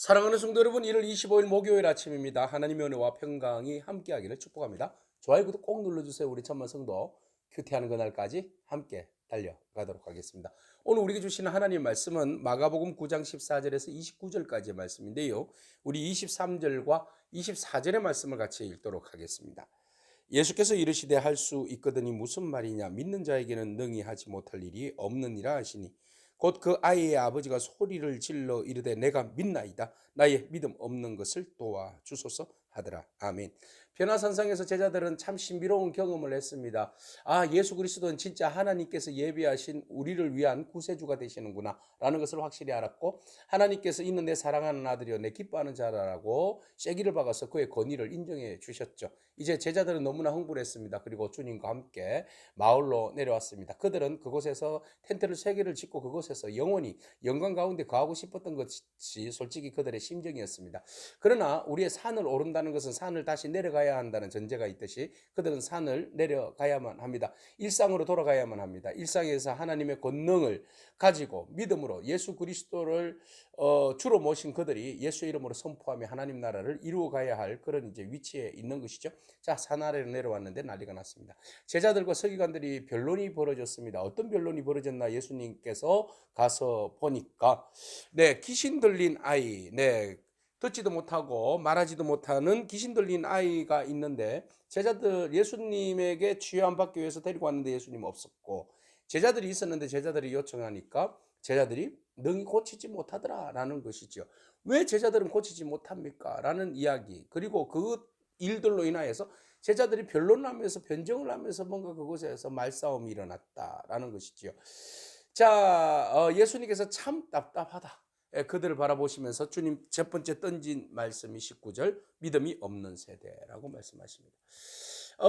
사랑하는 성도 여러분, 1월 25일 목요일 아침입니다. 하나님의 은혜와 평강이 함께하기를 축복합니다. 좋아요, 구독 꼭 눌러주세요. 우리 천만 성도 큐티하는 그날까지 함께 달려가도록 하겠습니다. 오늘 우리에게 주시는 하나님 말씀은 마가복음 9장 14절에서 29절까지의 말씀인데요. 우리 23절과 24절의 말씀을 같이 읽도록 하겠습니다. 예수께서 이르시되 할 수 있거든이 무슨 말이냐, 믿는 자에게는 능히 하지 못할 일이 없느니라 하시니 곧 그 아이의 아버지가 소리를 질러 이르되 내가 믿나이다, 나의 믿음 없는 것을 도와주소서 하더라. 아멘. 변화산상에서 제자들은 참 신비로운 경험을 했습니다. 아, 예수 그리스도는 진짜 하나님께서 예비하신 우리를 위한 구세주가 되시는구나 라는 것을 확실히 알았고, 하나님께서 이는 내 사랑하는 아들이요 내 기뻐하는 자라고 쐐기를 박아서 그의 권위를 인정해 주셨죠. 이제 제자들은 너무나 흥분했습니다. 그리고 주님과 함께 마을로 내려왔습니다. 그들은 그곳에서 텐트를 3개를 짓고 그곳에서 영원히 영광 가운데 거하고 싶었던 것이 솔직히 그들의 심정이었습니다. 그러나 우리의 산을 오른다는 것은 산을 다시 내려가야 한다는 전제가 있듯이 그들은 산을 내려가야만 합니다. 일상으로 돌아가야만 합니다. 일상에서 하나님의 권능을 가지고 믿음으로 예수 그리스도를 주로 모신 그들이 예수의 이름으로 선포하며 하나님 나라를 이루어가야 할 그런 이제 위치에 있는 것이죠. 자, 산 아래로 내려왔는데 난리가 났습니다. 제자들과 서기관들이 변론이 벌어졌습니다. 어떤 변론이 벌어졌나, 예수님께서 가서 보니까 귀신 들린 아이, 듣지도 못하고 말하지도 못하는 귀신 들린 아이가 있는데, 제자들 예수님에게 치유받기 위해서 데리고 왔는데 예수님 없었고, 제자들이 있었는데 제자들이 요청하니까 제자들이 능히 고치지 못하더라라는 것이죠. 왜 제자들은 고치지 못합니까? 라는 이야기, 그리고 그 일들로 인하여서 제자들이 변론을 하면서 변정을 하면서 뭔가 그곳에서 말싸움이 일어났다라는 것이죠. 자, 예수님께서 참 답답하다, 그들을 바라보시면서 주님 첫 번째 던진 말씀이 19절, 믿음이 없는 세대라고 말씀하십니다.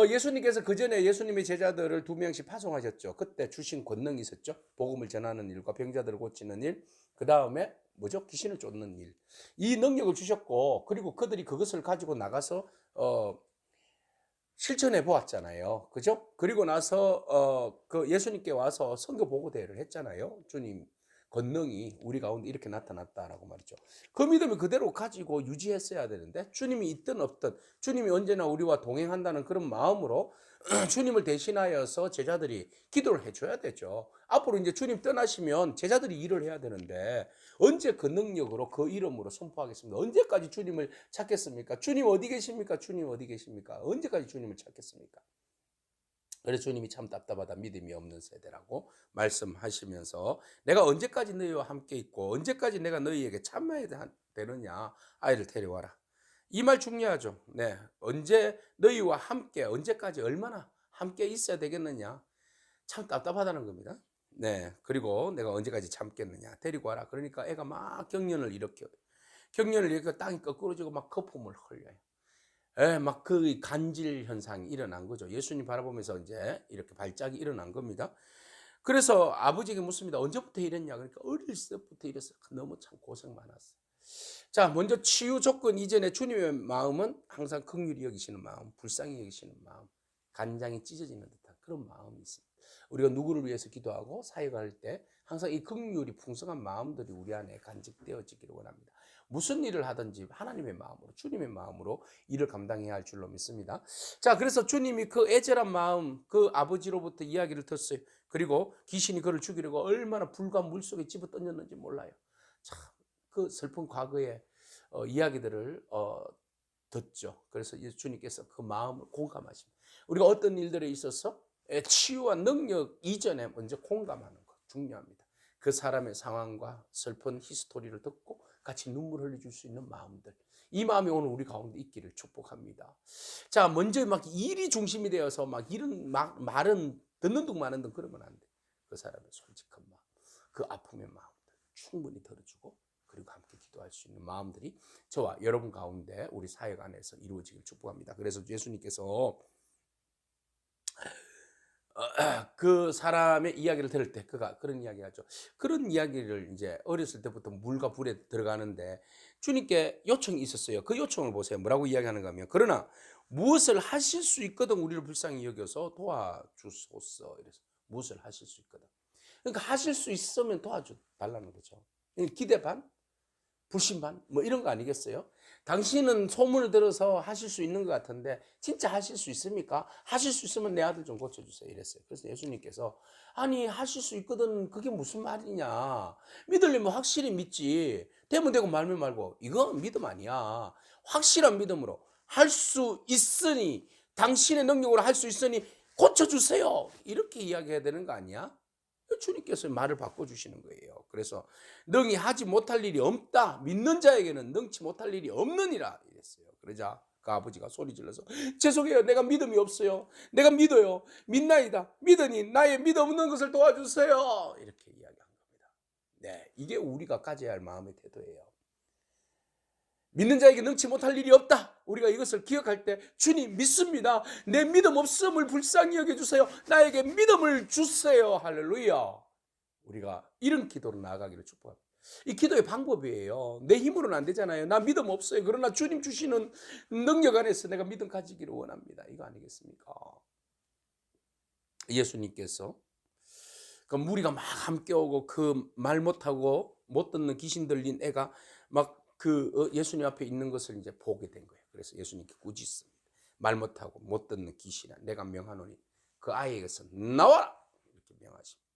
예수님께서 그 전에 예수님의 제자들을 2명씩 파송하셨죠. 그때 주신 권능이 있었죠. 복음을 전하는 일과 병자들을 고치는 일, 그 다음에 뭐죠? 귀신을 쫓는 일. 이 능력을 주셨고, 그리고 그들이 그것을 가지고 나가서 실천해 보았잖아요. 그죠? 그리고 나서 그 예수님께 와서 선교 보고 대회를 했잖아요. 주님 권능이 우리 가운데 이렇게 나타났다라고 말이죠. 그 믿음을 그대로 가지고 유지했어야 되는데, 주님이 있든 없든 주님이 언제나 우리와 동행한다는 그런 마음으로 주님을 대신하여서 제자들이 기도를 해줘야 되죠. 앞으로 이제 주님 떠나시면 제자들이 일을 해야 되는데, 언제 그 능력으로 그 이름으로 선포하겠습니까? 언제까지 주님을 찾겠습니까? 주님 어디 계십니까? 주님 어디 계십니까? 언제까지 주님을 찾겠습니까? 그래서 주님이 참 답답하다, 믿음이 없는 세대라고 말씀하시면서 내가 언제까지 너희와 함께 있고 언제까지 내가 너희에게 참아야 되느냐, 아이를 데려와라. 이 말 중요하죠. 언제 너희와 함께, 언제까지 얼마나 함께 있어야 되겠느냐, 참 답답하다는 겁니다. 그리고 내가 언제까지 참겠느냐, 데리고 와라. 그러니까 애가 막 경련을 일으켜요. 경련을 일으켜 땅이 거꾸러지고 막 거품을 흘려요. 막 그 간질 현상이 일어난 거죠. 예수님 바라보면서 이제 이렇게 발작이 일어난 겁니다. 그래서 아버지에게 묻습니다. 언제부터 이랬냐? 그러니까 어릴 때부터 이랬어요. 너무 참 고생 많았어요. 자, 먼저 치유 조건 이전에 주님의 마음은 항상 긍휼히 여기시는 마음, 불쌍히 여기시는 마음, 간장이 찢어지는 듯한 그런 마음이 있습니다. 우리가 누구를 위해서 기도하고 사역할 때 항상 이 긍휼이 풍성한 마음들이 우리 안에 간직되어지기를 원합니다. 무슨 일을 하든지 하나님의 마음으로, 주님의 마음으로 일을 감당해야 할 줄로 믿습니다. 자, 그래서 주님이 그 애절한 마음, 그 아버지로부터 이야기를 듣었어요. 그리고 귀신이 그를 죽이려고 얼마나 불과 물속에 집어 던졌는지 몰라요. 참 그 슬픈 과거의 이야기들을 듣죠. 그래서 주님께서 그 마음을 공감하십니다. 우리가 어떤 일들에 있어서 치유와 능력 이전에 먼저 공감하는 것 중요합니다. 그 사람의 상황과 슬픈 히스토리를 듣고 같이 눈물 흘려줄 수 있는 마음들, 이 마음이 오늘 우리 가운데 있기를 축복합니다. 자, 먼저 막 일이 중심이 되어서 막 이런 말은 듣는 둥 마는 둥 그러면 안 돼. 그 사람의 솔직한 마음, 그 아픔의 마음들 충분히 들어주고, 그리고 함께 기도할 수 있는 마음들이 저와 여러분 가운데 우리 사역 안에서 이루어지길 축복합니다. 그래서 예수님께서 그 사람의 이야기를 들을 때 그가 그런 이야기 하죠. 그런 이야기를 이제 어렸을 때부터 물과 불에 들어가는데 주님께 요청이 있었어요. 그 요청을 보세요. 뭐라고 이야기하는가 하면, 그러나 무엇을 하실 수 있거든 우리를 불쌍히 여겨서 도와주소서. 이래서 무엇을 하실 수 있거든. 그러니까 하실 수 있으면 도와줘 달라는 거죠. 기대 반, 불신반 뭐 이런 거 아니겠어요? 당신은 소문을 들어서 하실 수 있는 것 같은데 진짜 하실 수 있습니까? 하실 수 있으면 내 아들 좀 고쳐주세요 이랬어요. 그래서 예수님께서 아니 하실 수 있거든 그게 무슨 말이냐, 믿으려면 확실히 믿지 되면 되고 말면 말고 이건 믿음 아니야. 확실한 믿음으로 할 수 있으니 당신의 능력으로 할 수 있으니 고쳐주세요 이렇게 이야기해야 되는 거 아니야? 주님께서 말을 바꿔주시는 거예요. 그래서 능히 하지 못할 일이 없다. 믿는 자에게는 능치 못할 일이 없느니라 이랬어요. 그러자 그 아버지가 소리 질러서 죄송해요. 내가 믿음이 없어요. 내가 믿어요. 믿나이다. 믿으니 나의 믿음 없는 것을 도와주세요. 이렇게 이야기한 겁니다. 네, 이게 우리가 가져야 할 마음의 태도예요. 믿는 자에게 능치 못할 일이 없다. 우리가 이것을 기억할 때 주님 믿습니다. 내 믿음 없음을 불쌍히 여겨주세요. 나에게 믿음을 주세요. 할렐루야. 우리가 이런 기도로 나아가기를 축복합니다. 이 기도의 방법이에요. 내 힘으로는 안 되잖아요. 나 믿음 없어요. 그러나 주님 주시는 능력 안에서 내가 믿음 가지기를 원합니다. 이거 아니겠습니까? 예수님께서 그 무리가 막 함께 오고 그 말 못하고 못 듣는 귀신 들린 애가 막 예수님 앞에 있는 것을 이제 보게 된 거예요. 그래서 예수님께 꾸짖습니다. 말 못하고 못 듣는 귀신아, 내가 명하노니 그 아이에게서 나와라 이렇게 명하십니다.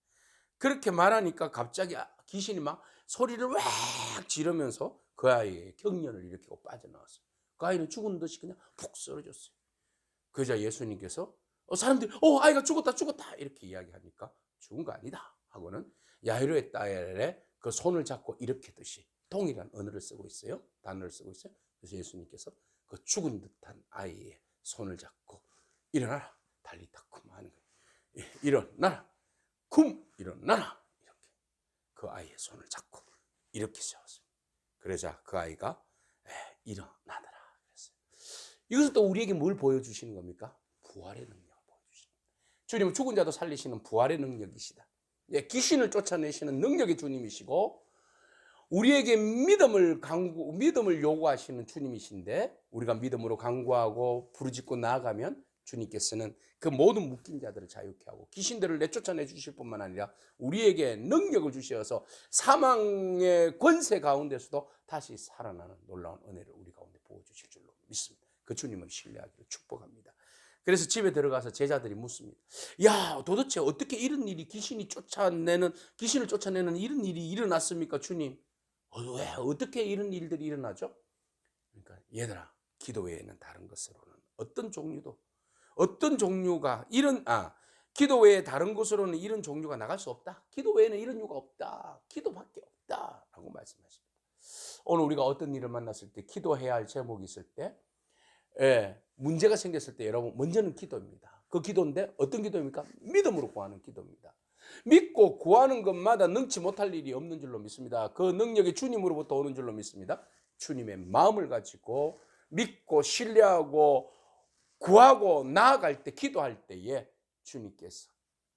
그렇게 말하니까 갑자기 귀신이 막 소리를 왁 지르면서 그 아이의 경련을 일으키고 빠져나왔어요. 그 아이는 죽은 듯이 그냥 푹 쓰러졌어요. 그러자 예수님께서 사람들이 아이가 죽었다 이렇게 이야기하니까 죽은 거 아니다 하고는 야이로의 딸의 그 손을 잡고 일으키듯이 동일한 언어를 쓰고 있어요. 단어를 쓰고 있어요. 그래서 예수님께서 그 죽은 듯한 아이의 손을 잡고 일어나라 달리타쿰 하는 거예요. 일어나라 쿰 일어나라 이렇게 그 아이의 손을 잡고 이렇게 세웠어요. 그러자 그 아이가 일어나더라 그랬어요. 이것은 또 우리에게 뭘 보여주시는 겁니까? 부활의 능력을 보여주십니다. 주님은 죽은 자도 살리시는 부활의 능력이시다. 귀신을 쫓아내시는 능력의 주님이시고 우리에게 믿음을 요구하시는 주님이신데 우리가 믿음으로 간구하고 부르짖고 나아가면 주님께서는 그 모든 묶인 자들을 자유케 하고 귀신들을 내쫓아내 주실 뿐만 아니라 우리에게 능력을 주셔서 사망의 권세 가운데서도 다시 살아나는 놀라운 은혜를 우리 가운데 부어주실 줄로 믿습니다. 그 주님을 신뢰하기를 축복합니다. 그래서 집에 들어가서 제자들이 묻습니다. 야, 도대체 어떻게 이런 일이 귀신을 쫓아내는 이런 일이 일어났습니까, 주님? 왜 어떻게 이런 일들이 일어나죠? 그러니까 얘들아, 기도 외에는 다른 것으로는 기도 외에 다른 곳으로는 이런 종류가 나갈 수 없다. 기도 외에는 이런 이유가 없다. 기도밖에 없다라고 말씀하십니다. 오늘 우리가 어떤 일을 만났을 때 기도해야 할 제목이 있을 때 문제가 생겼을 때 여러분 먼저는 기도입니다. 그 기도인데 어떤 기도입니까? 믿음으로 구하는 기도입니다. 믿고 구하는 것마다 능치 못할 일이 없는 줄로 믿습니다. 그 능력이 주님으로부터 오는 줄로 믿습니다. 주님의 마음을 가지고 믿고 신뢰하고 구하고 나아갈 때 기도할 때에 주님께서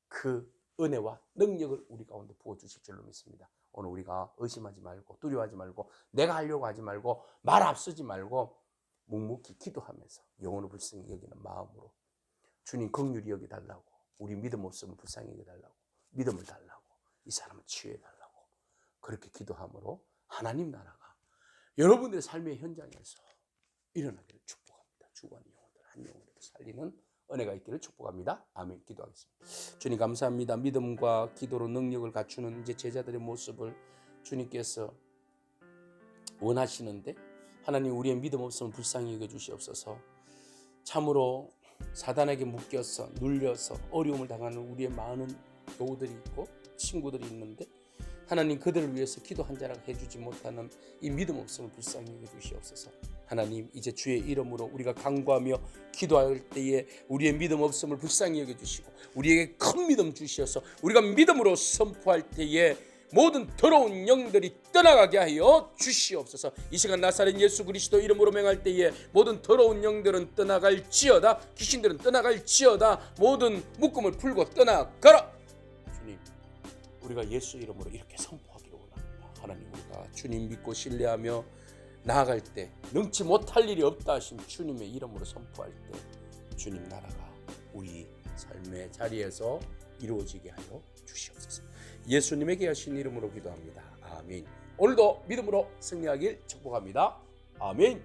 그 은혜와 능력을 우리 가운데 부어주실 줄로 믿습니다. 오늘 우리가 의심하지 말고 두려워하지 말고 내가 하려고 하지 말고 말 앞서지 말고 묵묵히 기도하면서 영혼을 불쌍히 여기는 마음으로 주님 긍휼히 여기달라고 우리 믿음 없음을 불쌍히 여기달라고 믿음을 달라고 이 사람을 치유해달라고 그렇게 기도함으로 하나님 나라가 여러분들의 삶의 현장에서 일어나기를 축복합니다. 죽어가는 영혼들 한 영혼이라도 살리는 은혜가 있기를 축복합니다. 아멘. 기도하겠습니다. 주님 감사합니다. 믿음과 기도로 능력을 갖추는 이제 제자들의 모습을 주님께서 원하시는데 하나님 우리의 믿음 없음을 불쌍히 여겨주시옵소서. 참으로 사단에게 묶여서 눌려서 어려움을 당하는 우리의 많은 교우들이 있고 친구들이 있는데 하나님 그들을 위해서 기도 한 자락 해주지 못하는 이 믿음 없음을 불쌍히 여겨주시옵소서. 하나님 이제 주의 이름으로 우리가 간구하며 기도할 때에 우리의 믿음 없음을 불쌍히 여겨주시고 우리에게 큰 믿음 주시어서 우리가 믿음으로 선포할 때에 모든 더러운 영들이 떠나가게 하여 주시옵소서. 이 시간 나사렛 예수 그리스도 이름으로 명할 때에 모든 더러운 영들은 떠나갈지어다. 귀신들은 떠나갈지어다. 모든 묶음을 풀고 떠나가라. 주님 우리가 예수 이름으로 이렇게 선포하기를 원합니다. 하나님 우리가 주님 믿고 신뢰하며 나아갈 때 능치 못할 일이 없다 하신 주님의 이름으로 선포할 때 주님 나라가 우리 삶의 자리에서 이루어지게 하여 주시옵소서. 예수님의 귀하신 이름으로 기도합니다. 아멘. 오늘도 믿음으로 승리하길 축복합니다. 아멘.